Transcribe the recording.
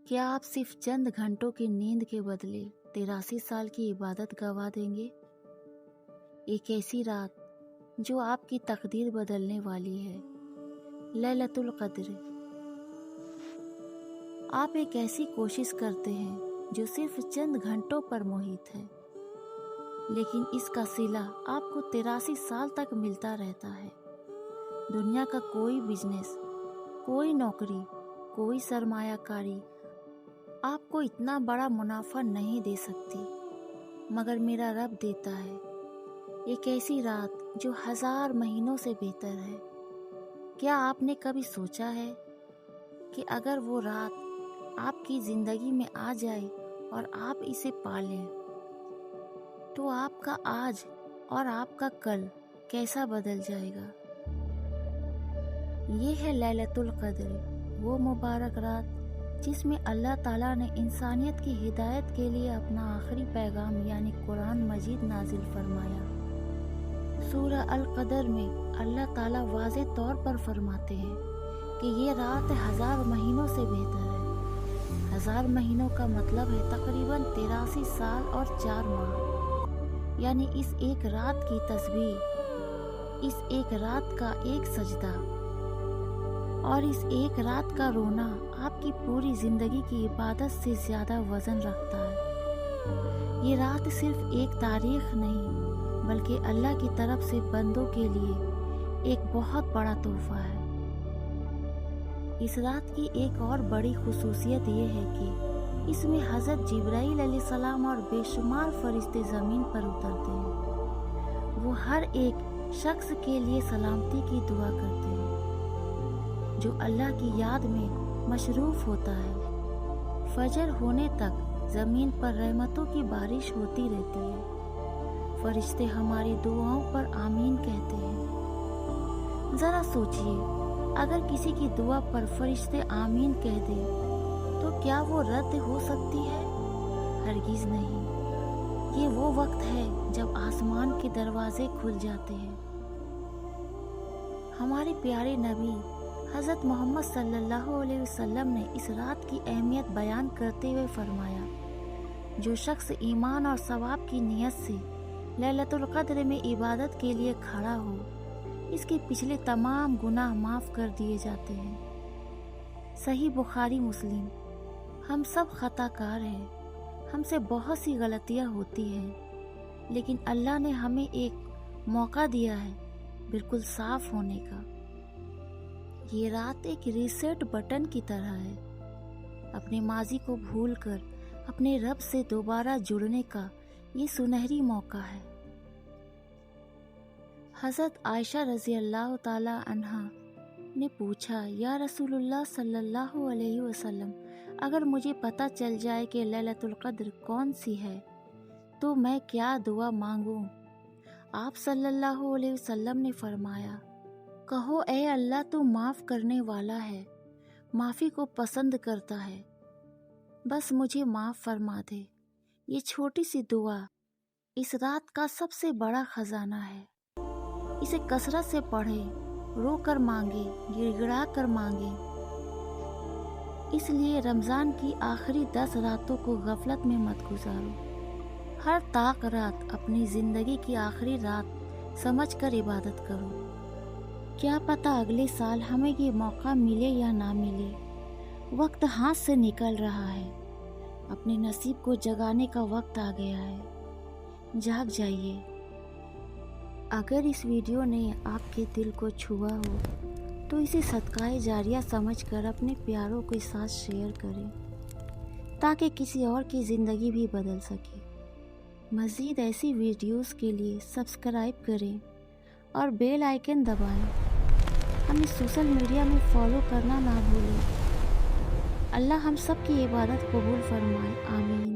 کیا آپ صرف چند گھنٹوں کی نیند کے بدلے 83 سال کی عبادت گوا دیں گے؟ ایک ایسی رات جو آپ کی تقدیر بدلنے والی ہے، لیلۃ القدر۔ آپ ایک ایسی کوشش کرتے ہیں جو صرف چند گھنٹوں پر محیط ہے، لیکن اس کا صلہ آپ کو 83 سال تک ملتا رہتا ہے۔ دنیا کا کوئی بزنس، کوئی نوکری، کوئی سرمایہ کاری آپ کو اتنا بڑا منافع نہیں دے سکتی، مگر میرا رب دیتا ہے ایک ایسی رات جو 1000 مہینوں سے بہتر ہے۔ کیا آپ نے کبھی سوچا ہے کہ اگر وہ رات آپ کی زندگی میں آ جائے اور آپ اسے پالیں تو آپ کا آج اور آپ کا کل کیسا بدل جائے گا؟ یہ ہے لیلۃ القدر، وہ مبارک رات جس میں اللہ تعالیٰ نے انسانیت کی ہدایت کے لیے اپنا آخری پیغام یعنی قرآن مجید نازل فرمایا۔ سورہ القدر میں اللہ تعالیٰ واضح طور پر فرماتے ہیں کہ یہ رات 1000 مہینوں سے بہتر ہے۔ 1000 مہینوں کا مطلب ہے تقریباً 83 سال اور 4 ماہ، یعنی اس ایک رات کی تسبیح، اس ایک رات کا ایک سجدہ اور اس ایک رات کا رونا آپ کی پوری زندگی کی عبادت سے زیادہ وزن رکھتا ہے۔ یہ رات صرف ایک تاریخ نہیں بلکہ اللہ کی طرف سے بندوں کے لیے ایک بہت بڑا تحفہ ہے۔ اس رات کی ایک اور بڑی خصوصیت یہ ہے کہ اس میں حضرت جبرائیل علیہ السلام اور بے شمار فرشتے زمین پر اترتے ہیں۔ وہ ہر ایک شخص کے لیے سلامتی کی دعا کرتے ہیں جو اللہ کی یاد میں مصروف ہوتا ہے۔ فجر ہونے تک زمین پر رحمتوں کی بارش ہوتی رہتی ہے۔ فرشتے ہماری دعاؤں پر آمین کہتے ہیں۔ ذرا سوچئے، اگر کسی کی دعا پر فرشتے آمین کہہ دیں تو کیا وہ رد ہو سکتی ہے؟ ہرگز نہیں۔ یہ وہ وقت ہے جب آسمان کے دروازے کھل جاتے ہیں۔ ہمارے پیارے نبی حضرت محمد صلی اللہ علیہ وسلم نے اس رات کی اہمیت بیان کرتے ہوئے فرمایا، جو شخص ایمان اور ثواب کی نیت سے لیلۃ القدر میں عبادت کے لیے کھڑا ہو، اس کے پچھلے تمام گناہ معاف کر دیے جاتے ہیں۔ صحیح بخاری مسلم۔ ہم سب خطا کار ہیں، ہم سے بہت سی غلطیاں ہوتی ہیں، لیکن اللہ نے ہمیں ایک موقع دیا ہے بالکل صاف ہونے کا۔ یہ رات ایک ریسیٹ بٹن کی طرح ہے۔ اپنے ماضی کو بھول کر اپنے رب سے دوبارہ جڑنے کا یہ سنہری موقع ہے۔ حضرت عائشہ رضی اللہ تعالی عنہا نے پوچھا، یا رسول اللہ صلی اللہ علیہ وسلم، اگر مجھے پتہ چل جائے کہ لیلۃ القدر کون سی ہے تو میں کیا دعا مانگوں؟ آپ صلی اللہ علیہ وسلم نے فرمایا، کہو اے اللہ تو معاف کرنے والا ہے، معافی کو پسند کرتا ہے، بس مجھے معاف فرما دے۔ یہ چھوٹی سی دعا اس رات کا سب سے بڑا خزانہ ہے۔ اسے کثرت سے پڑھیں، رو کر مانگیں، گڑ گڑا کر مانگیں۔ اس لیے رمضان کی آخری 10 راتوں کو غفلت میں مت گزارو۔ ہر طاق رات اپنی زندگی کی آخری رات سمجھ کر عبادت کرو۔ کیا پتہ اگلے سال ہمیں یہ موقع ملے یا نہ ملے۔ وقت ہاتھ سے نکل رہا ہے، اپنے نصیب کو جگانے کا وقت آ گیا ہے۔ جاگ جائیے۔ اگر اس ویڈیو نے آپ کے دل کو چھوا ہو تو اسے صدقہ جاریہ سمجھ کر اپنے پیاروں کے ساتھ شیئر کریں تاکہ کسی اور کی زندگی بھی بدل سکے۔ مزید ایسی ویڈیوز کے لیے سبسکرائب کریں اور بیل آئیکن دبائیں۔ ہمیں سوشل میڈیا میں فالو کرنا نہ بھولیں۔ اللہ ہم سب کی عبادت قبول فرمائے، آمین۔